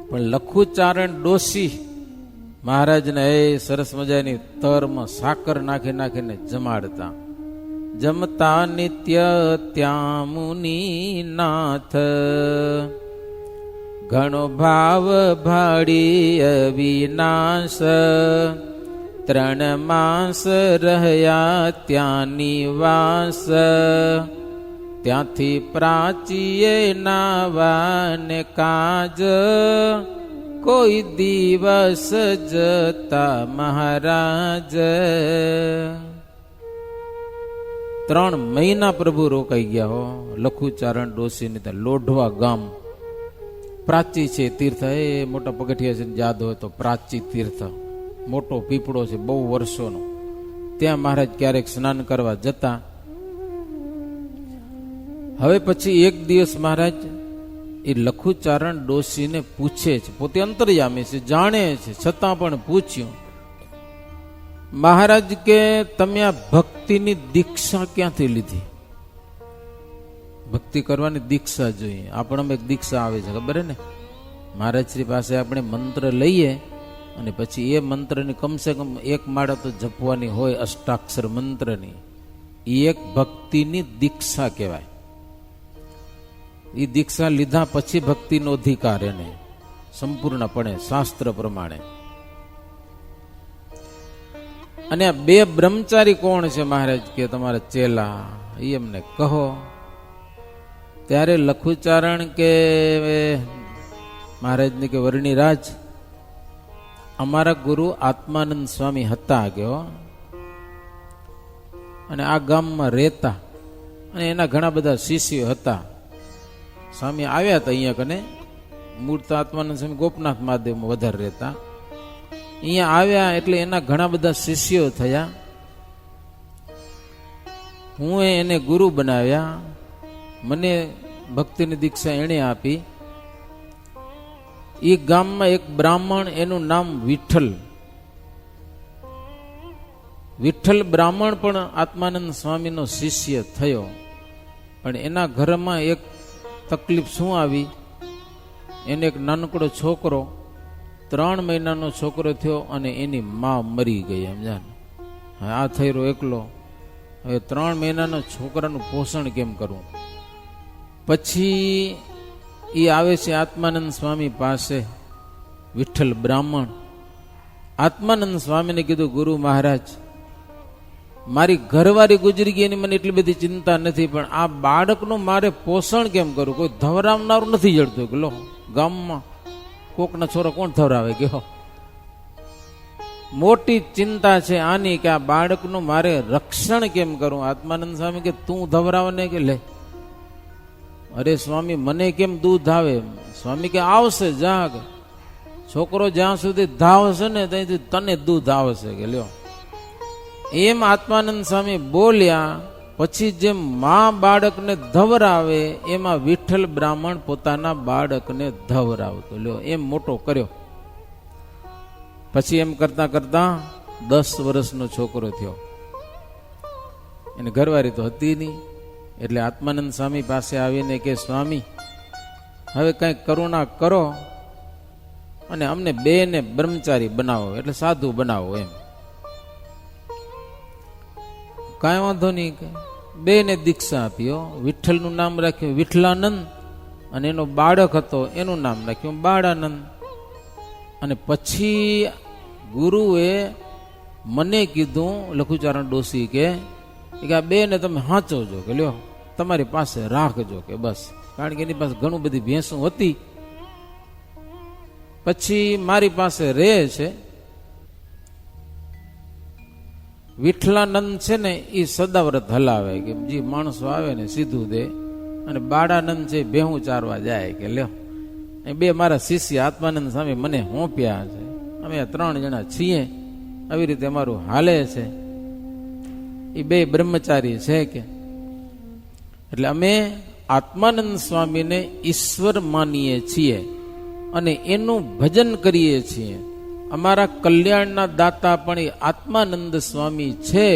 પણ લખુચારણ ડોસી મહારાજને એ સરસ મજાની તરમાં સાકર નાખી નાખીને જમાડતા. જમતા નિત્ય ત્યાં મુનિ નાથ, ઘણો ભાવ ભાડી અવિનાશ. 3 માસ રહ્યા ત્યાં નિવાસ, ત્યાંથી પ્રાચીએ નાવાને કાજ. કોઈ દિવસ જતા મહારાજ, 3 મહિના પ્રભુ રોકાઈ ગયા હો લખુચારણ ડોસીની ત્યાં. લોઢવા ગામ પ્રાચી છે તીર્થ, એ મોટા પગથિયા છે, યાદ હોય તો પ્રાચી તીર્થ મોટો પીપળો છે બહુ વર્ષોનો. ત્યાં મહારાજ ક્યારેક સ્નાન કરવા જતા. હવે પછી એક દિવસ મહારાજ એ લખુચારણ ડોસીને પૂછે છે, પોતે અંતર્યામી છે, જાણે છે, છતાં પણ પૂછ્યું, મહારાજ કે તમે આ ભક્તિની દીક્ષા ક્યાંથી લીધી? ભક્તિ કરવાની દીક્ષા જોઈએ. આપણને એક દીક્ષા આવે છે ખબર ને, મહારાજ શ્રી પાસે આપણે મંત્ર લઈએ અને પછી એ મંત્રની કમસે કમ 1 માળા તો જપવાની હોય, અષ્ટાક્ષર મંત્રની. એ એક ભક્તિની દીક્ષા કહેવાય. એ દીક્ષા લીધા પછી ભક્તિનો અધિકાર એને સંપૂર્ણપણે શાસ્ત્ર પ્રમાણે. અને આ 2 બ્રહ્મચારી કોણ છે મહારાજ કે તમારા ચેલા, એ એમને કહો. ત્યારે લખુચારણ કે મહારાજને કે વર્ણિરાજ, અમારા ગુરુ આત્માનંદ સ્વામી હતા ગયો અને આ ગામમાં રહેતા, અને એના ઘણા બધા શિષ્યો હતા. સ્વામી આવ્યા હતા અહીંયા કને, મૂળ તો આત્માનંદ સ્વામી ગોપનાથ મહાદેવમાં વધારે રહેતા. અહીંયા આવ્યા એટલે એના ઘણા બધા શિષ્યો થયા. હું એને ગુરુ બનાવ્યા, મને ભક્તિની દીક્ષા એણે આપી. એ ગામમાં એક બ્રાહ્મણ, એનું નામ વિઠ્ઠલ. વિઠ્ઠલ બ્રાહ્મણ પણ આત્માનંદ સ્વામીનો શિષ્ય થયો. પણ એના ઘરમાં એક તકલીફ શું આવી, એને એક નાનકડો છોકરો, 3 મહિનાનો છોકરો થયો અને એની માં મરી ગઈ. સમજાને, આ થઈ રહ્યો એકલો. હવે 3 મહિનાના છોકરાનું પોષણ કેમ કરવું? પછી એ આવે છે આત્માનંદ સ્વામી પાસે, વિઠ્ઠલ બ્રાહ્મણ. આત્માનંદ સ્વામીને કીધું, ગુરુ મહારાજ, મારી ઘરવાળી ગુજરી ગઈ એની મને એટલી બધી ચિંતા નથી, પણ આ બાળકનું મારે પોષણ કેમ કરું? કોઈ ધવરાવનારું નથી જડતું. કે લો, ગામમાં કોકના છોરા કોણ ધવરાવે? ગયો મોટી ચિંતા છે આની કે આ બાળકનું મારે રક્ષણ કેમ કરું? આત્માનંદ સ્વામી કે તું ધવરાવને કે લે. અરે સ્વામી, મને કેમ દૂધ આવે? સ્વામી કે આવશે, જાગ. છોકરો જ્યાં સુધી ધાવશે ને ત્યાંથી તને દૂધ આવશે. કે લ્યો, એમ આત્માનંદ સ્વામી બોલ્યા. પછી જેમ માં બાળકને ધવરાવે એમાં વિઠ્ઠલ બ્રાહ્મણ પોતાના બાળકને ધવરાવતો. લ્યો, એમ મોટો કર્યો. પછી એમ કરતા કરતા 10 વર્ષનો છોકરો થયો. એને ઘરવાળી તો હતી નહીં. એટલે આત્માનંદ સ્વામી પાસે આવીને કે સ્વામી, હવે કંઈક કરુણા કરો અને અમને 2 ને બ્રહ્મચારી બનાવો, એટલે સાધુ બનાવો. એમ કાંઈ વાંધો નહીં. 2 ને દીક્ષા આપી. વિઠ્ઠલનું નામ રાખ્યું વિઠ્ઠલાનંદ, અને એનો બાળક હતો એનું નામ રાખ્યું બાળાનંદ. અને પછી ગુરુએ મને કીધું, લખુચારણ ડોસી કે આ 2 ને તમે હાંચવજો. કે લ્યો, તમારી પાસે રાખજો. કે બસ, કારણ કે એની પાસે ઘણું બધી ભેંસું હતી. પછી મારી પાસે રહે છે. વિઠ્ઠલાનંદ છે ને એ સદાવ્રત હલાવે, કે જે માણસો આવે ને સીધું દે. અને બાળાનંદ છે ભેહું ચારવા જાય. કે લ્યો, એ 2 મારા શિષ્ય આત્માનંદ સ્વામી મને હોંપ્યા છે. અમે 3 જણા છીએ. આવી રીતે અમારું હાલે છે. એ 2 બ્રહ્મચારી છે. કે એટલે અમે આત્માનંદ સ્વામીને ઈશ્વર માનીએ છીએ અને એનું ભજન કરીએ છીએ. અમારા કલ્યાણના દાતા પણ એ આત્માનંદ સ્વામી છે.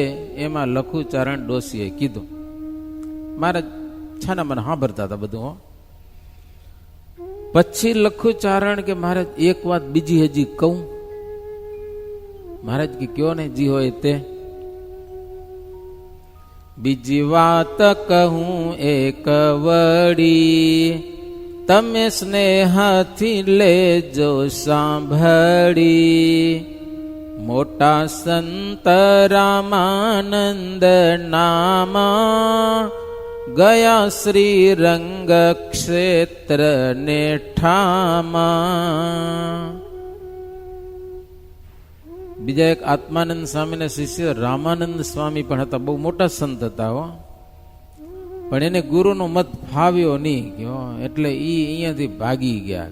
એમાં લખુચારણ ડોસીએ કીધું. મારા છાના મને સાંભળતા હતા બધું. પછી લખ્યું ચારણ કે મહારાજ એક વાત બીજી હજી કહું. મહારાજ કે કયો ને જી હોય તે. બીજી વાત કહું એક વડી, તમે સ્નેહથી લેજો સાંભળી. મોટા સંત રામાનંદ નામા, ગયા શ્રી રંગ ક્ષેત્ર ને ઠામા. બીજા એક આત્માનંદ સ્વામીના શિષ્ય રામાનંદ સ્વામી પણ હતા, બહુ મોટા સંત હતા હો. પણ એને ગુરુનો મત ફાવ્યો નહીં એટલે ઈ અહીંયાથી ભાગી ગયા.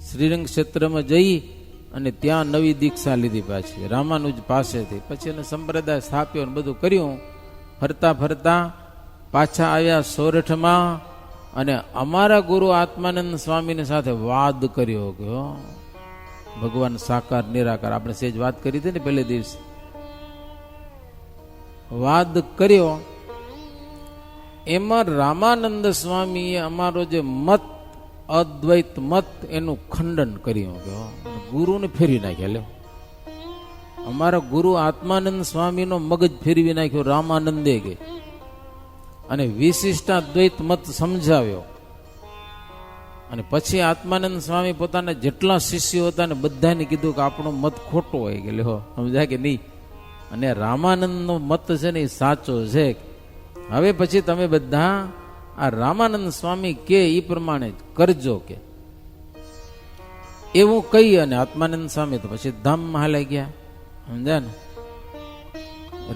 શ્રીરંગ ક્ષેત્રમાં જઈ અને ત્યાં નવી દીક્ષા લીધી પાછી રામાનુજ પાસેથી. પછી એને સંપ્રદાય સ્થાપ્યો ને બધું કર્યું. ફરતા ફરતા પાછા આવ્યા સોરઠમાં અને અમારા ગુરુ આત્માનંદ સ્વામીની સાથે વાદ કર્યો કે ભગવાન સાકાર નિરાકાર. આપણે સેજ વાત કરી હતી ને પહેલે દિવસે. વાદ કર્યો એમાં રામાનંદ સ્વામીએ અમારો જે મત અદ્વૈત મત એનું ખંડન કર્યું કે ગુરુને ફેરવી નાખ્યા. લ્યો, અમારા ગુરુ આત્માનંદ સ્વામીનો મગજ ફેરવી નાખ્યો રામાનંદે કે, અને વિશિષ્ટાદ્વૈત મત સમજાવ્યો. અને પછી આત્માનંદ સ્વામી પોતાના જેટલા શિષ્યો હતા ને બધાને કીધું કે આપણો મત ખોટો હોય કે લ્યો, સમજાય કે નહીં, અને રામાનંદનો મત છે ને એ સાચો છે. હવે પછી તમે બધા આ રામાનંદ સ્વામી કે એ પ્રમાણે કરજો કે એવું કહી. અને આત્માનંદ સ્વામી તો પછી ધામમાં હાલાઈ ગયા. સમજ્યા ને.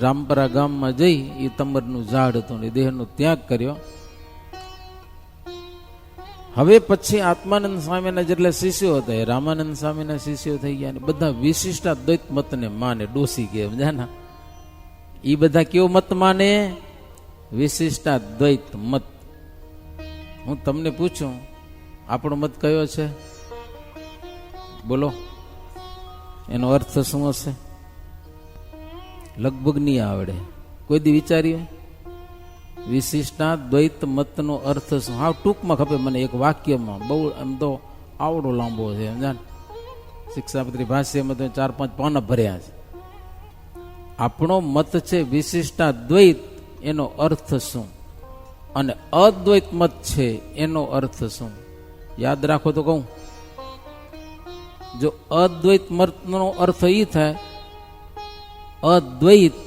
રામપરા ગામમાં જઈ એ તમરનું ઝાડ હતું ને દેહનો ત્યાગ કર્યો. હવે પછી આત્માનંદ સ્વામીના જેટલા શિષ્યો હતા એ રામાનંદ સ્વામીના શિષ્યો થઈ ગયા. બધા વિશિષ્ટાદ્વૈત મતને માને, ડોસી કે સમજ્યા ને. એ બધા કેવો મત માને? વિશિષ્ટાદ્વૈત મત. હું તમને પૂછું આપણો મત કયો છે? બોલો, એનો અર્થ શું હશે? લગભગ નહીં આવડે. કોઈ દી વિચાર્યું વિશિષ્ટાદ્વૈત મતનો અર્થ શું? હા, ટૂંકમાં ખપે મને એક વાક્યમાં. બહુ એમ તો આવડો લાંબો છે સમજાને. શિક્ષાપત્રી ભાષ્યમાં તો 4-5 પાના ભર્યા છે. આપણો મત છે વિશિષ્ટાદ્વૈત, એનો અર્થ શું? અને અદ્વૈત મત છે એનો અર્થ શું? યાદ રાખો તો કહું. જો અદ્વૈત મતનો અર્થ એ થાય, અદ્વૈત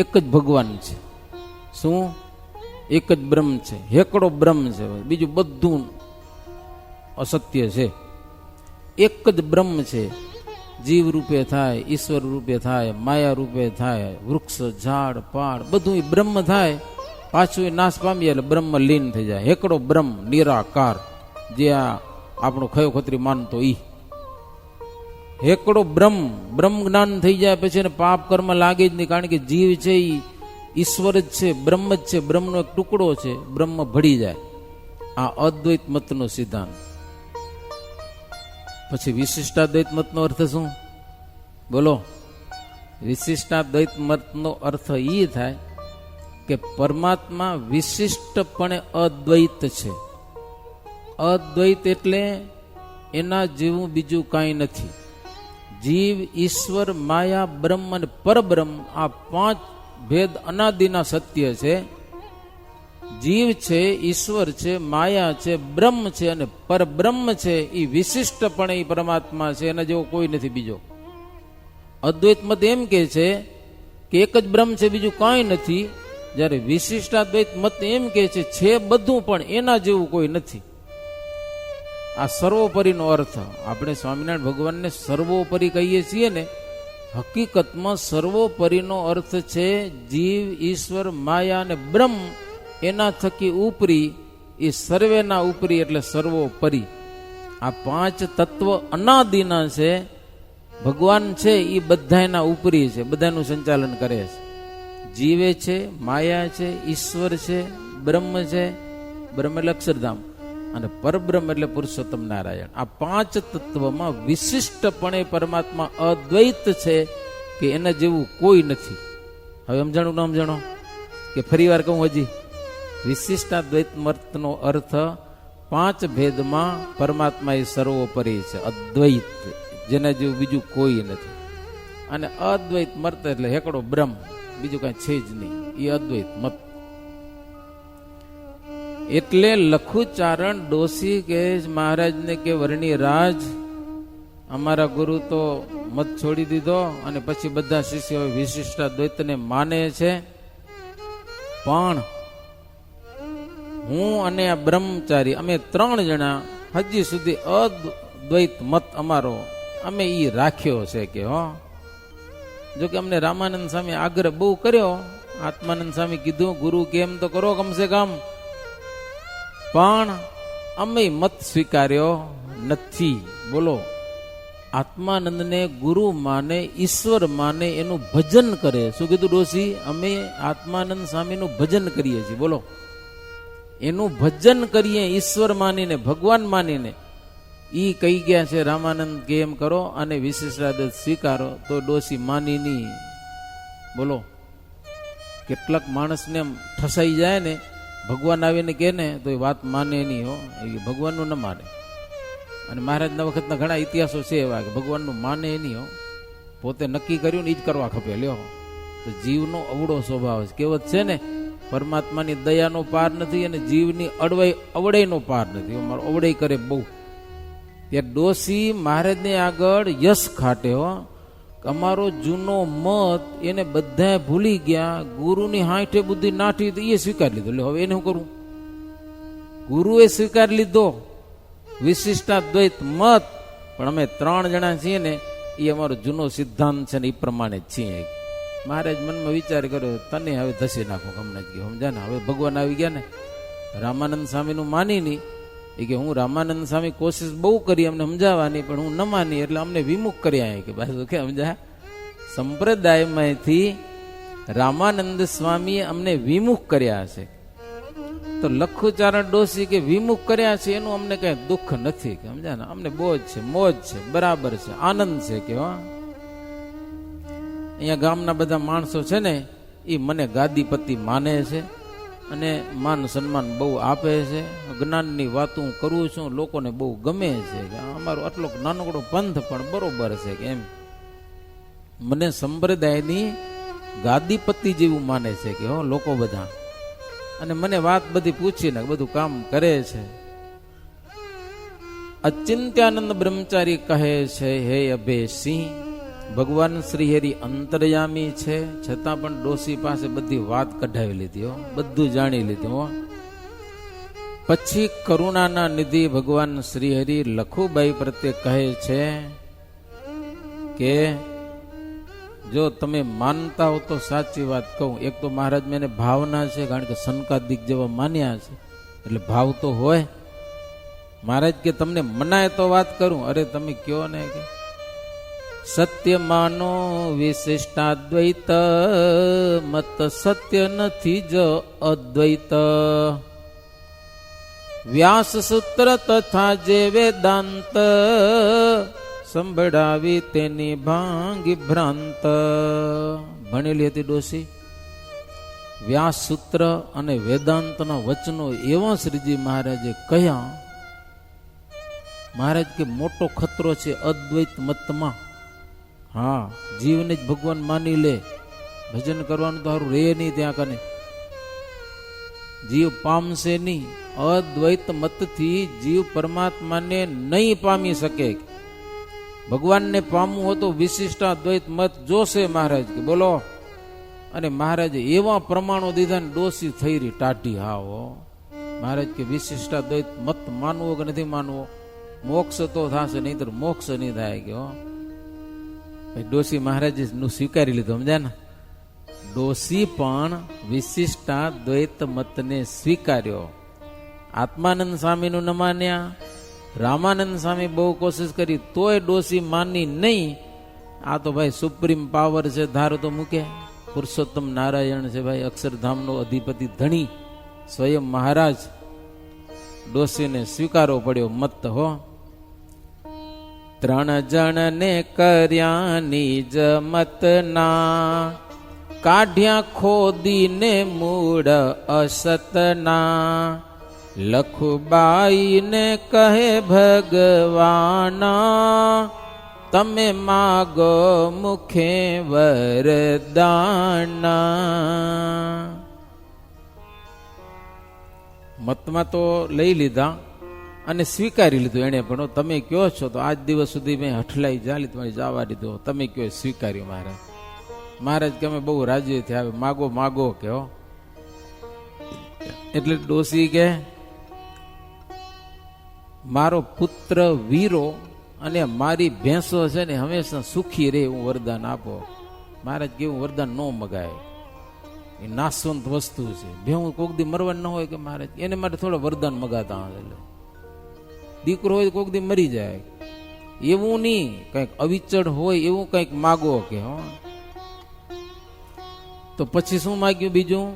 એક જ ભગવાન છે. શું? એક જ બ્રહ્મ છે, હેકડો બ્રહ્મ છે, બીજું બધું અસત્ય છે. એક જ બ્રહ્મ છે. જીવ રૂપે થાય, ઈશ્વર રૂપે થાય, માયા રૂપે થાય, વૃક્ષ ઝાડ પાડ બધું બ્રહ્મ થાય. પાછું નાશ પામી એટલે બ્રહ્મ લીન થઈ જાય. હેકડો બ્રહ્મ નિરાકાર, જે આપણો ખયો ખત્રી માનતો ઈ હેકડો બ્રહ્મ. બ્રહ્મ જ્ઞાન થઈ જાય પછી એને પાપ કર્મ લાગે જ નહીં, કારણ કે જીવ છે ઈ ઈશ્વર જ છે, બ્રહ્મ જ છે, બ્રહ્મનો એક ટુકડો છે. બ્રહ્મ ભળી જાય. આ અદ્વૈત મતનો સિદ્ધાંત. પછી વિશિષ્ટાદ્વૈત મતનો અર્થ શું? બોલો. વિશિષ્ટાદ્વૈત મતનો અર્થ એ થાય કે પરમાત્મા વિશિષ્ટપણે અદ્વૈત છે. અદ્વૈત એટલે એના જેવું બીજું કાંઈ નથી. જીવ, ઈશ્વર, માયા, બ્રહ્મ અને પરબ્રહ્મ આ 5 ભેદ અનાદિના સત્ય છે. જીવ છે, ઈશ્વર છે, માયા છે, બ્રહ્મ છે અને પરબ્રહ્મ છે. એ વિશિષ્ટપણે એ પરમાત્મા છે, એના જેવો કોઈ નથી બીજો. અદ્વૈત મત એમ કે છે કે એક જ બ્રહ્મ છે, બીજું કાંઈ નથી. જ્યારે વિશિષ્ટાદ્વૈત મત એમ કે છે બધું પણ એના જેવું કોઈ નથી. આ સર્વોપરીનો અર્થ. આપણે સ્વામિનારાયણ ભગવાનને સર્વોપરી કહીએ છીએ ને, હકીકતમાં સર્વોપરીનો અર્થ છે જીવ, ઈશ્વર, માયા અને બ્રહ્મ એના થકી ઉપરી, એ સર્વેના ઉપરી એટલે સર્વોપરી. આ 5 તત્વ અનાદિના છે. ભગવાન છે એ બધાના ઉપરી છે, બધાનું સંચાલન કરે છે. જીવે છે, માયા છે, ઈશ્વર છે, બ્રહ્મ છે, બ્રહ્મ એટલે અક્ષરધામ, અને પરબ્રહ્મ એટલે પુરુષોત્તમ નારાયણ. આ 5 તત્વમાં વિશિષ્ટપણે પરમાત્મા અદ્વૈત છે કે એના જેવું કોઈ નથી. હવે સમજાણું ના સમજાણો કે ફરી વાર કહું? હજી વિશિષ્ટાદ્વૈત મતનો અર્થ પાંચ ભેદમાં પરમાત્મા એ સર્વોપરી છે, અદ્વૈત, જેના જેવું બીજું કોઈ નથી. અને અદ્વૈત મત એટલે હેકડો બ્રહ્મ, બીજું કઈ છે જ નહીં, એ અદ્વૈત મત. એટલે લખુચારણ ડોસી કે મહારાજને કે વર્ણી રાજ, અમારા ગુરુ તો મત છોડી દીધો અને પછી બધા શિષ્યો વિશિષ્ટાદ્વૈતને માને છે, પણ હું અને આ બ્રહ્મચારી અમે 3 જણા હજી સુધી અદ્વૈત મત અમારો અમે ઈ રાખ્યો છે કે હો. જો કે અમને રામાનંદ સ્વામી આગ્રહ બહુ કર્યો, આત્માનંદ સ્વામી કીધું ગુરુ કેમ તો કરો કમસે કમ, પણ અમે મત સ્વીકાર્યો નથી. બોલો, આત્માનંદને ગુરુ માને, ઈશ્વર માને, એનું ભજન કરે. શું કીધું ડોસી? અમે આત્માનંદ સ્વામીનું ભજન કરીએ છીએ. બોલો, એનું ભજન કરીએ ઈશ્વર માનીને, ભગવાન માનીને. ઈ કહી ગયા છે રામાનંદ કે એમ કરો અને વિશિષ્ટાદ્વૈત સ્વીકારો, તો ડોસી માની નહીં. બોલો, કેટલાક માણસને એમ ઠસાઈ જાય ને, ભગવાન આવીને કે ને તો એ વાત માને નહીં હો, એ ભગવાનનું ન માને. અને મહારાજના વખતના ઘણા ઇતિહાસો છે એવા કે ભગવાનનું માને નહીં હો, પોતે નક્કી કર્યું ને એ જ કરવા ખપે. લ્યો, તો જીવનો અવળો સ્વભાવ છે. કહેવત છે ને, પરમાત્માની દયાનો પાર નથી અને જીવની અવડાઈનો પાર નથી. મારો અવડાઈ કરે બહુ. ત્યારે ડોસી મહારાજને આગળ યશ ખાટે હો, અમારો જૂનો મત એને બધા ભૂલી ગયા, ગુરુની હાંઠે બુદ્ધિ નાઠી તો એ સ્વીકારી લીધો. એટલે હવે એને શું કરવું? ગુરુએ સ્વીકારી લીધો વિશિષ્ટાદ્વૈત મત, પણ અમે 3 જણા છીએ ને, એ અમારો જૂનો સિદ્ધાંત છે ને, એ પ્રમાણે જ છીએ. મહારાજ મનમાં વિચાર કર્યો, તને હવે ધસી નાખો હમણાં જ ગયો, સમજા ને. હવે ભગવાન આવી ગયા ને, રામાનંદ સ્વામીનું માની નહીં. એ કે હું રામાનંદ સ્વામી કોશિશ બહુ કરી અમને સમજાવવાની, પણ હું ન માની એટલે અમને વિમુખ કર્યા. કે બસ કે સમજા, સંપ્રદાયમાંથી રામાનંદ સ્વામીએ અમને વિમુખ કર્યા છે. તો લખુચારણ ડોસી કે વિમુખ કર્યા છે એનું અમને કઈ દુઃખ નથી. કે સમજા ને, અમને બોજ છે, મોજ છે, બરાબર છે, આનંદ છે. કે અહીંયા ગામના બધા માણસો છે ને, એ મને ગાદીપતિ માને છે અને માન સન્માન બહુ આપે છે. જ્ઞાનની વાતો હું કરું છું, લોકોને બહુ ગમે છે. અમારો આટલો નાનકડો પંથ પણ બરોબર છે. કે એમ મને સંપ્રદાયની ગાદીપતિ જેવું માને છે કે હો લોકો બધા. અને મને વાત બધી પૂછીને બધું કામ કરે છે. અચિંત્યાનંદ બ્રહ્મચારી કહે છે, હે અભયસિંહ, ભગવાન શ્રી હરિ અંતર્યામી છે, છતાં પણ ડોસી પાસે બધી વાત કઢાવી લીધી હો, બધું જાણી લીધું હો. પછી કરુણાના નિધિ ભગવાન શ્રી હરિ લખુબાઈ પ્રત્યે કહે છે કે જો તમે માનતા હો તો સાચી વાત કહું. એક તો મહારાજ મેને ભાવના છે, કારણ કે સનકાદિક જેવા માન્યા છે એટલે ભાવ તો હોય. મહારાજ કે તમને મનાય તો વાત કરું. અરે તમે કયો ને કે સત્ય માનો વિશિષ્ટાદ્વૈત મત, સત્ય નથી જ અદ્વૈત. વ્યાસ સૂત્ર તથા જે વેદાંત, સંભળાવી તેની ભાંગી ભ્રાંત. ભણેલી હતી ડોસી. વ્યાસ સૂત્ર અને વેદાંતના વચનો એવા શ્રીજી મહારાજે કહ્યા. મહારાજ કે મોટો ખતરો છે અદ્વૈત મતમાં. હા, જીવને જ ભગવાન માની લે, ભજન કરવાનું તો સારું રે નહીં, ત્યાં કને જીવ પામશે નહીં. અદ્વૈત મતથી જીવ પરમાત્માને નહીં પામી શકે. ભગવાનને પામવું હોય તો વિશિષ્ટાદ્વૈત મત જોશે મહારાજ કે. બોલો, અને મહારાજે એવા પ્રમાણો દીધા ને ડોસી થઈ રહી ટાઢી. હાવો મહારાજ કે વિશિષ્ટાદ્વૈત મત માનવો કે નથી માનવો, મોક્ષ તો થશે, નહીં તો મોક્ષ નહીં થાય. કે ડોસી મહારાજ નું સ્વીકારી લીધું, સમજ્યા ને. ડોસી પણ વિશિષ્ટાદ્વૈત મતને સ્વીકાર્યો. આત્માનંદ સ્વામીનું ન માન્યા, રામાનંદ સ્વામી બહુ કોશિશ કરી તોય ડોસી માની નહીં. આ તો ભાઈ સુપ્રીમ પાવર છે, ધારો તો મૂકે. પુરુષોત્તમ નારાયણ છે ભાઈ, અક્ષરધામનો અધિપતિ ધણી સ્વયં મહારાજ. ડોસીને સ્વીકારવો પડ્યો મત હો. 3 જણને કર્યા નિજ મતના, કાઢ્યા ખોદીને મૂળ અસતના. લખુબાઈને કહે ભગવાના, તમે માગો મુખે વરદાના. મતમાં તો લઈ લીધા અને સ્વીકારી લીધું એને, પણ તમે કયો છો તો આજ દિવસ સુધી મેં હઠલાઈ ચાલી તમારી જવા દીધો, તમે કયો સ્વીકાર્યું. મહારાજ મહારાજ કે અમે બહુ રાજી થયા, માગો માગો કહો. એટલે ડોસી કે મારો પુત્ર વીરો અને મારી ભેંસો છે ને હંમેશા સુખી રહે એવું વરદાન આપો. મહારાજ કેવું વરદાન ન મગાય, એ નાશવંત વસ્તુ છે. ભેહું કોક દી મરવાનું ન હોય કે મહારાજ એને માટે થોડા વરદાન મગાતા. એટલે દીકરો હોય કોક દી મરી જાય એવું નહીં, કઈક અવિચળ હોય એવું કઈક માગો કે હો. તો પછી શું માગ્યું બીજું?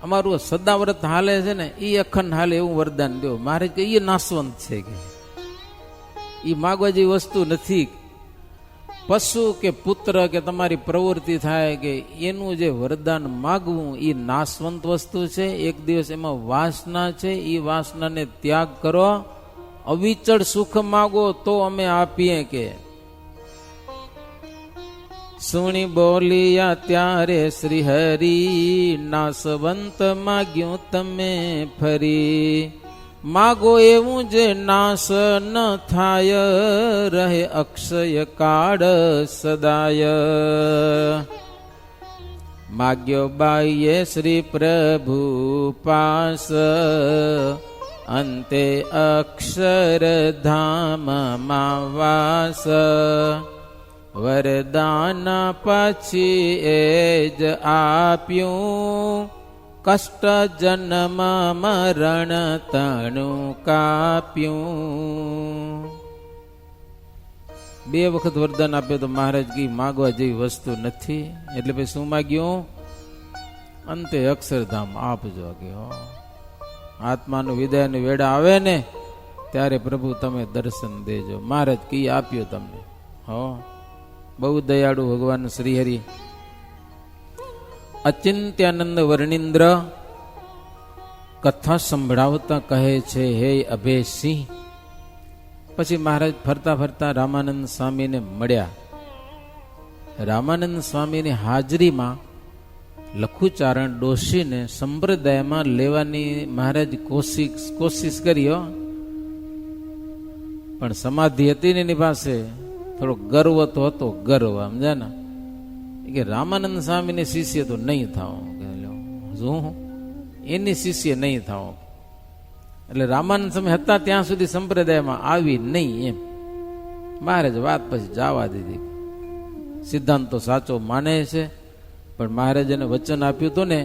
અમારું સદાવ્રત હાલે છે ને એ અખંડ હાલે એવું વરદાન દો. મહારાજ કે એ નાશવંત છે, કે એ માગવા જેવી વસ્તુ નથી. પશુ કે પુત્ર કે તમારી પ્રવૃત્તિ થાય કે એનું જે વરદાન માગવું એ નાશવંત વસ્તુ છે. એક દિવસ એમાં વાસના છે, એ વાસનાને ત્યાગ કરો, અવિચળ સુખ માગો તો અમે આપીએ. કે સુણી બોલિયા ત્યારે શ્રી હરિ, નાશવંત માગ્યું તમે ફરી. માગો એવું જે નાશ ન થાય, રહે અક્ષય કાળ સદાય. માગ્યો બાઈએ શ્રી પ્રભુ પાસ, અંતે અક્ષરધામમાં વાસ. વરદાન પછી એ જ આપ્યું, કષ્ટ જન્મ મરણ તણું કાપ્યું. બે વખત વરદાન આપ્યું તો મહારાજ કી માગવા જેવી વસ્તુ નથી. એટલે પછી શું માગ્યું? અંતે અક્ષરધામ આપજો. કે આત્માનું વિદાયનું વેડા આવે ને ત્યારે પ્રભુ તમે દર્શન દેજો. મહારાજ કી આપ્યો તમને. હો બહુ દયાળુ ભગવાન શ્રીહરિ. અચિંત્યાનંદ વર્ણિન્દ્ર કથા સંભળાવતા કહે છે, હે અભયસિંહ. પછી મહારાજ ફરતા ફરતા રામાનંદ સ્વામીને મળ્યા. રામાનંદ સ્વામીની હાજરીમાં લખુચારણ ડોશીને સંપ્રદાયમાં લેવાની મહારાજ કોશિશ કરી, પણ સમાધિ હતી ને એની પાસે થોડો ગર્વ તો હતો. ગર્વ સમજ્યા ને, કે રામાનંદ સ્વામીની શિષ્ય તો નહીં થાવ, શું એની શિષ્ય નહીં થાવ. એટલે રામાનંદ સ્વામી હતા ત્યાં સુધી સંપ્રદાયમાં આવી નહીં એમ. મહારાજ વાત પછી જવા દીધી. સિદ્ધાંત તો સાચો માને છે, પણ મહારાજને વચન આપ્યું હતું ને,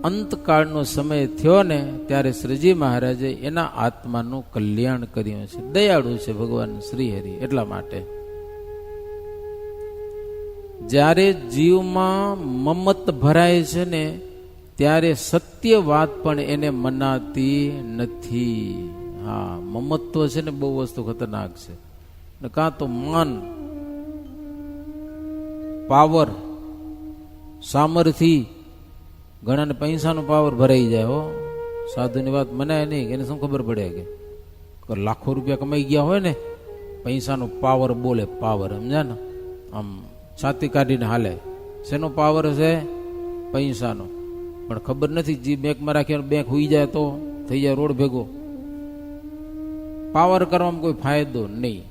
અંતકાળનો સમય થયો ને ત્યારે શ્રીજી મહારાજે એના આત્માનું કલ્યાણ કર્યું છે. દયાળુ છે ભગવાન શ્રીહરિ. એટલા માટે જ્યારે જીવમાં મમત ભરાય છે ને ત્યારે સત્ય વાત પણ એને મનાતી નથી. હા, મમત્વ છે ને બહુ વસ્તુ ખતરનાક છે. કાં તો માન, પાવર, સામર્થ્ય. ઘણાને પૈસાનો પાવર ભરાઈ જાય. હો સાધુની વાત મનાય નહીં. એને શું ખબર પડે કે લાખો રૂપિયા કમાઈ ગયા હોય ને, પૈસાનો પાવર બોલે. પાવર સમજ્યા ને, આમ છાતી કાઢીને હાલે. શેનો પાવર છે? પૈસાનો. પણ ખબર નથી જી બેંકમાં રાખીને બેંક હોઈ જાય તો થઈ જાય રોડ ભેગો. પાવર કરવામાં કોઈ ફાયદો નહીં.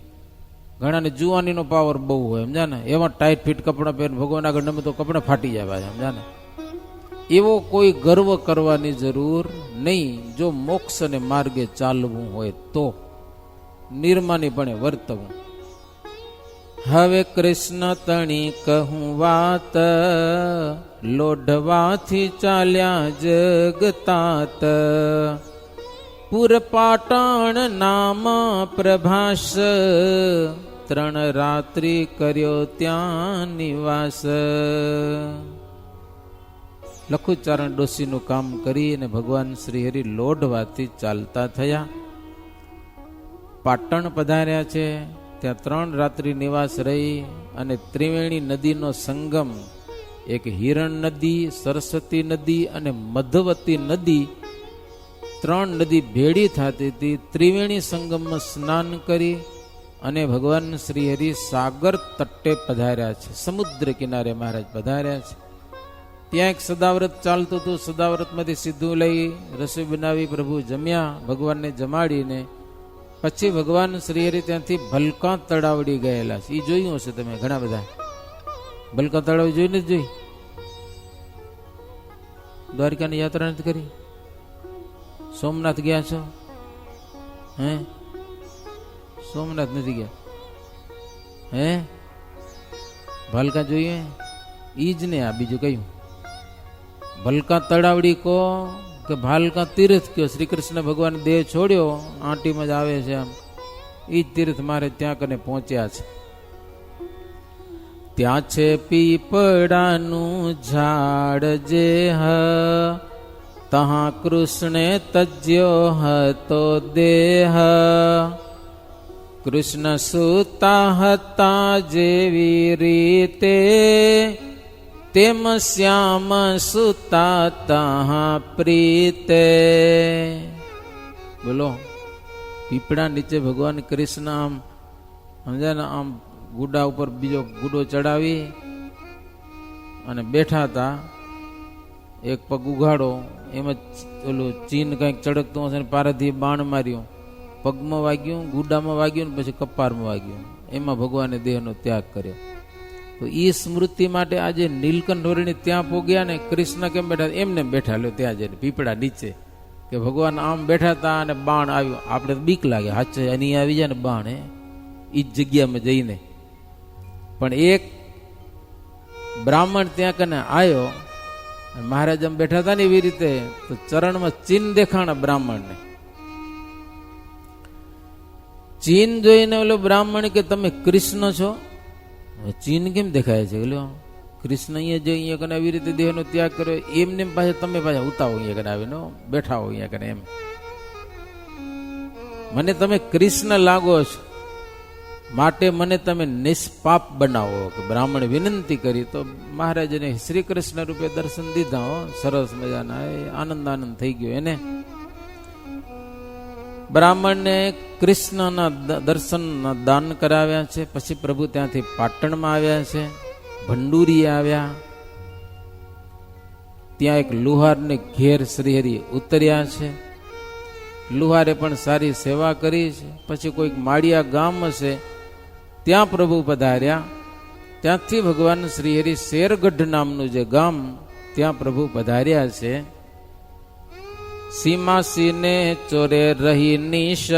ઘણાને જુવાનીનો પાવર બહુ હોય સમજ્યા ને, એમાં ટાઈટ ફિટ કપડાં પહેરીને ભગવાન આગળ નમે તો કપડાં ફાટી જાય સમજ્યા ને. એવો કોઈ ગર્વ કરવાની જરૂર નહીં. જો મોક્ષ અને માર્ગે ચાલવું હોય તો નિર્માનીપણે વર્તવું. હવે કૃષ્ણ તણી કહું વાત, લોઢવાથી ચાલ્યા જગતાત. પુરપાટણ નામ પ્રભાસ, 3 રાત્રિ કર્યો ત્યાં નિવાસ. લખુચારણ ડોશીનું કામ કરી અને ભગવાન શ્રીહરિ લોઢવાથી ચાલતા થયા. પાટણ પધાર્યા છે. ત્યાં 3 રાત્રિ નિવાસ રહી અને ત્રિવેણી નદીનો સંગમ, એક હિરણ નદી, સરસ્વતી નદી અને મધવતી નદી, ત્રણ નદી ભેડી થતી હતી. ત્રિવેણી સંગમમાં સ્નાન કરી અને ભગવાન શ્રી હરિ સાગર તટે પધાર્યા છે, સમુદ્ર કિનારે મહારાજ પધાર્યા છે. ત્યાં એક સદાવ્રત ચાલતું હતું. સદાવ્રતમાંથી સીધું લઈ રસોઈ બનાવી પ્રભુ જમ્યા. ભગવાનને જમાડીને પછી ભગવાન શ્રી હરિ ત્યાંથી ભલકા તળાવડી ગયેલા છે. એ જોયું હશે તમે ઘણા બધા. ભલકા તળાવ જોઈને જ જોઈ. દ્વારકાની યાત્રા નથી કરી? સોમનાથ ગયા છો? હે, સોમનાથ નથી ગયા? હે, ભલકા જોઈએ? ઈ જ ને. આ બીજું કયું? ભલકા તળાવડી કો કે ભાલકા તીર્થ કયો? શ્રી કૃષ્ણ ભગવાન દેહ છોડ્યો, આંટીમાં જ આવે છે આમ. ઈ જ તીર્થ મારે ત્યાં કને પહોંચ્યા છે. ત્યાં છે પીપળાનું ઝાડ જે તહા કૃષ્ણે તજ્યો હતો દેહ. કૃષ્ણ સૂતા હતા જેવી રીતે, તેમ શ્યામ સૂતા તહા પ્રીતે. બોલો, પીપળા નીચે ભગવાન કૃષ્ણ આમ સમજાય ને, આમ ગુડા ઉપર બીજો ગુડો ચડાવી અને બેઠા હતા. એક પગ ઉઘાડો, એમાં ઓલું ચીન કંઈક ચડકતું હશે ને પારથી બાણ માર્યું, પગમાં વાગ્યું, ગુડામાં વાગ્યું ને પછી કપારમાં વાગ્યું. એમાં ભગવાને દેહનો ત્યાગ કર્યો. તો એ સ્મૃતિ માટે આજે નીલકંઠ વર્ણી ત્યાં પોગ્યા ને કૃષ્ણ કેમ બેઠા? એમને બેઠા લ્યો ત્યાં જઈને પીપળા નીચે, કે ભગવાન આમ બેઠા હતા અને બાણ આવ્યું. આપણે તો બીક લાગે, હાચે એની આવી જાય ને બાણ, એ જ જગ્યામાં જઈને. પણ એક બ્રાહ્મણ ત્યાં કને આવ્યો, મહારાજ આમ બેઠા હતા ને એવી રીતે, તો ચરણમાં ચીન દેખાણા બ્રાહ્મણને. ચીન જોઈને ઓલો બ્રાહ્મણ કે તમે કૃષ્ણ છો? ચીન કેમ દેખાય છે? ઓલો કૃષ્ણ અહીંયા જે અહીંયા કને આવી રીતે દેહનો ત્યાગ કર્યો, એમને પાછા તમે પાછા ઉતાવો અહીંયા કને આવીને બેઠા હો અહીંયા કને. એમ મને તમે કૃષ્ણ લાગો છો, માટે મને તમે નિષ્પાપ બનાવો. કે બ્રાહ્મણ વિનંતી કરી તો મહારાજને શ્રી કૃષ્ણ રૂપે દર્શન દીધા. હો, સરસ મજાના. આનંદ આનંદ થઈ ગયો એને. બ્રાહ્મણને કૃષ્ણના દર્શનના દાન કરાવ્યા છે. પછી પ્રભુ ત્યાંથી પાટણમાં આવ્યા છે, ભંડુરી આવ્યા. ત્યાં એક લુહારને ઘેર શ્રીહરિ ઉતર્યા છે. લુહારે પણ સારી સેવા કરી છે. પછી કોઈક માળિયા ગામ હશે, ત્યાં પ્રભુ પધાર્યા. ત્યાંથી ભગવાન શ્રીહરિ શેરગઢ નામનું જે ગામ, ત્યાં પ્રભુ પધાર્યા છે. સીમાસીને ચોરે રહી નિશ,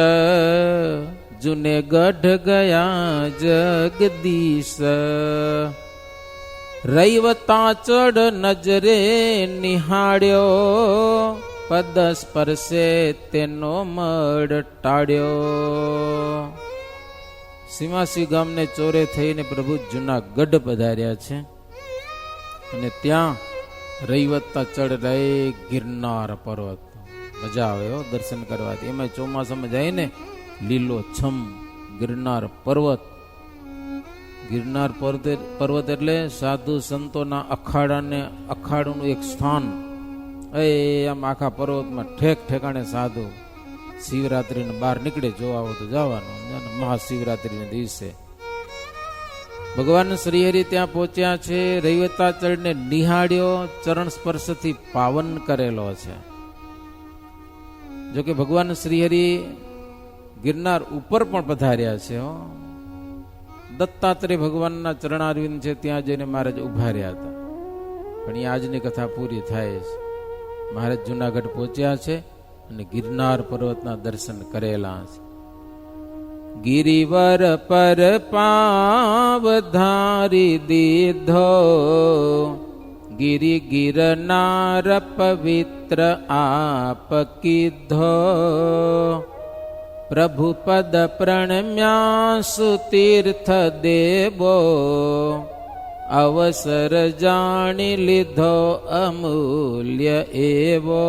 જુને ગઢ ગયા જગદીશ. રૈવતા ચડ નજરે નિહાળ્યો, પદ સ્પર્શે તેનો મડ ટાળ્યો. સીમાસી ગામને ચોરે થઈને પ્રભુ જુનાગઢ પધાર્યા છે. અને ત્યાં રૈવતા ચડ રહે ગિરનાર પર્વત. મજા આવે હો દર્શન કરવાથી. એમાં ચોમાસામાં જાય ને, લીલો છમ ગિરનાર પર્વત. ગિરનાર પર્વત એટલે સાધુ સંતોના અખાડાનું એક સ્થાન. આમ આખા પર્વતમાં ઠેક ઠેકાણે સાધુ શિવરાત્રીને બહાર નીકળે, જોવા આવો તો જવાનું. મહાશિવરાત્રીના દિવસે ભગવાન શ્રીહરિ ત્યાં પહોંચ્યા છે. રૈવતા ચડને નિહાળ્યો, ચરણ સ્પર્શથી પાવન કરેલો છે. જોકે ભગવાન શ્રીહરિ ગિરનાર ઉપર પણ પધાર્યા છે. દત્તાત્રેય ભગવાનના ચરણારવિંદ છે, ત્યાં જઈને મહારાજ ઉભા રહ્યા હતા. પણ એ આજની કથા પૂરી થાય છે. મહારાજ જુનાગઢ પહોંચ્યા છે અને ગિરનાર પર્વતના દર્શન કરેલા છે. ગિરિવર પર પાવ ધારી દીધો, ગિરિ ગિરનાર પવિત્ર આપ કીધો. પ્રભુ પદ પ્રણમ્યા સુતીર્થ દેવો, અવસર જાણી લીધો અમૂલ્ય એવો.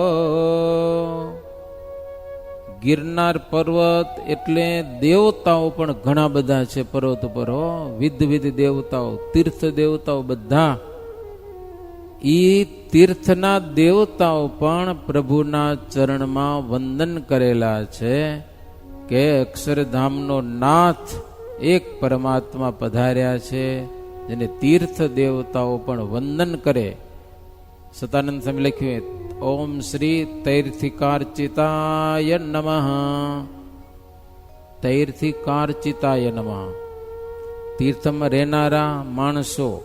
ગિરનાર પર્વત એટલે દેવતાઓ પણ ઘણા બધા છે પર્વત ઉપર. વિધ વિધ દેવતાઓ, તીર્થ દેવતાઓ બધા ઈ તીર્થના દેવતાઓ પણ પ્રભુના ચરણમાં વંદન કરેલા છે કે અક્ષરધામનો નાથ એક પરમાત્મા પધાર્યા છે, જેને તીર્થ દેવતાઓ પણ વંદન કરે. સતાનંદ સ્વામી લખ્યું, ઓમ શ્રી તૈર્થિકાર્ચિતાય નમઃ. તૈર્થિકાર્ચિતાય નમઃ. તીર્થમાં રહેનારા માણસો,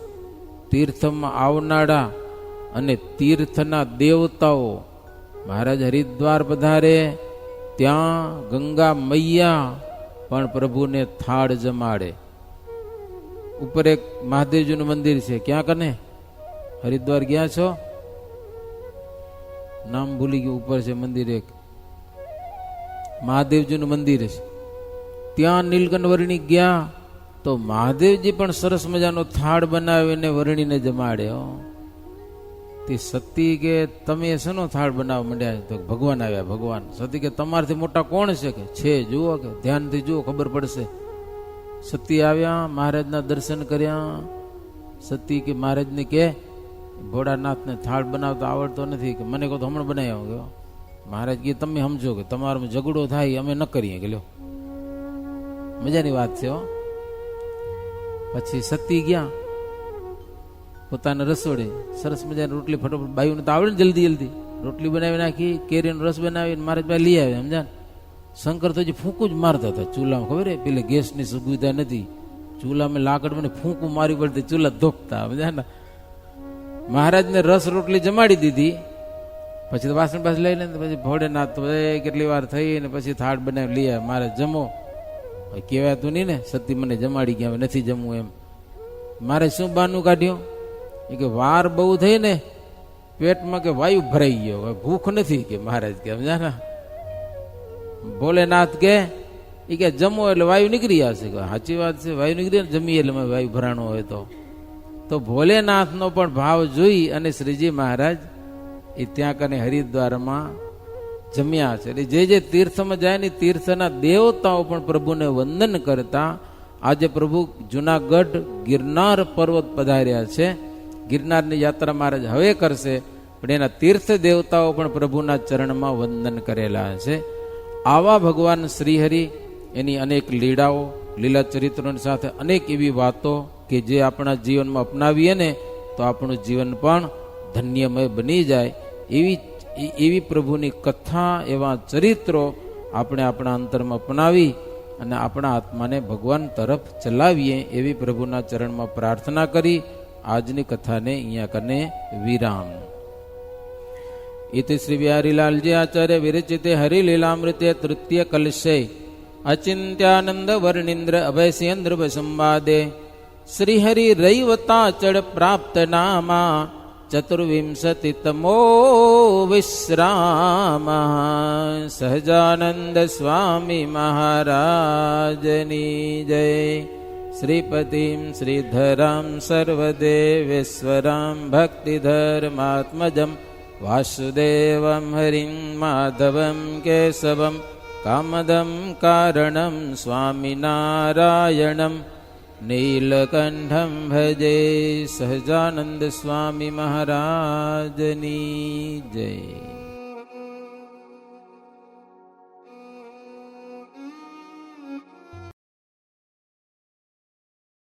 તીર્થમાં આવનારા અને તીર્થના દેવતાઓ. મહારાજ હરિદ્વાર પધારે ત્યાં ગંગા મૈયા પણ પ્રભુને થાળ જમાડે. ઉપર એક મહાદેવજીનું મંદિર છે, ક્યાં કને? હરિદ્વાર ગયા છો? નામ ભૂલી ગયું. ઉપર છે મંદિર એક, મહાદેવજીનું મંદિર છે. ત્યાં નીલકંઠ વર્ણી ગયા તો મહાદેવજી પણ સરસ મજાનો થાળ બનાવીને વર્ણીને જમાડે. તે સતી કે તમે શેનો થાળ બનાવવા માંડ્યા? તો ભગવાન આવ્યા. ભગવાન. સતી કે તમારથી મોટા કોણ છે? કે છે, જુઓ, કે ધ્યાનથી જુઓ, ખબર પડશે. સતી આવ્યા, મહારાજના દર્શન કર્યા. સતી કે મહારાજને કે ભોળાનાથને થાળ બનાવતા આવડતો નથી, કે મને કહો તો હમણાં બનાવી આવો. મહારાજ કે તમે સમજો કે તમારો ઝઘડો થાય, અમે ન કરીએ. કે લ્યો, મજાની વાત છે. પછી સતી ગયા પોતાના રસોડે. સરસ મજાની રોટલી ફટોફટ, બાયુને તો આવડે ને જલ્દી જલ્દી રોટલી બનાવી નાખી, કેરીનો રસ બનાવી મહારાજ ભાઈ લઈ આવ્યા. સમજા? શંકર તો હજી ફૂંકું જ મારતા હતા ચૂલામાં. ખબર હે, પેલે ગેસની સુવિધા નથી, ચૂલામાં લાકડ મને ફૂંકું મારી પડતી, ચૂલા ધોપતા. સમજા ને? મહારાજને રસ રોટલી જમાડી દીધી. પછી તો વાસણ પાસ લઈ લે. પછી ભોળેનાથ કેટલી વાર થઈ ને પછી થાળ બનાવી લઈ આવ્યા. મહારાજ જમો. કહેવાતું નહીં ને, સતી મને જમાડી ગયા, નથી જમવું એમ. મારે શું બહાનું કાઢ્યું? એ કે વાર બહુ થઈ ને, પેટમાં કે વાયુ ભરાઈ ગયો, ભૂખ નથી. કે મહારાજ કે સમજા ને? ભોલેનાથ કે એ કે જમો એટલે વાયુ નીકળી આવશે. સાચી વાત છે, વાયુ નીકળી ને જમીએ એટલે વાયુ ભરાણો હોય તો ભોલેનાથનો પણ ભાવ જોઈ અને શ્રીજી મહારાજ એ ત્યાં કને હરિદ્વારમાં જમ્યા છે. એટલે જે તીર્થમાં જાય ને તીર્થના દેવતાઓ પણ પ્રભુને વંદન કરતા. આજે પ્રભુ જુનાગઢ ગિરનાર પર્વત પધાર્યા છે. ગિરનારની યાત્રા મહારાજ હવે કરશે, પણ એના તીર્થ દેવતાઓ પણ પ્રભુના ચરણમાં વંદન કરેલા છે. આવા ભગવાન શ્રીહરિ, એની અનેક લીલાઓ, લીલા ચરિત્રોની સાથે અનેક એવી વાતો કે જે આપણા જીવનમાં અપનાવીએ ને તો આપણું જીવન પણ ધન્યમય બની જાય. એવી પ્રભુની કથા, એવા ચરિત્રો આપણે આપણા અંતરમાં અપનાવી અને આપણા આત્માને ભગવાન તરફ ચલાવીએ, એવી પ્રભુના ચરણમાં પ્રાર્થના કરી આજની કથાને અહીંયા કને વિરામ. ઇતિ શ્રી બિહારીલાલજી આચાર્ય વિરચિતે હરિલીલામૃતે તૃતીય કલશે અચિંત્યાનંદ વર્ણિન્દ્ર અભયસેન્દ્ર સંવાદે શ્રીહરિ રૈવતાચળ પ્રાપ્ત નામા ચતુર્વિંશતિતમો વિશ્રામ. સહજાનંદ સ્વામી મહારાજની જય. શ્રીપતિમ શ્રીધરામ સર્વદેવેશ્વરામ ભક્તિધર્માત્મજમ વાસુદેવમ હરિમ માધવમ કેશવમ કામદમ કારણમ સ્વામિનારાયણમ નીલકંઠમ ભજે. સહજાનંદ સ્વામી મહારાજની જય.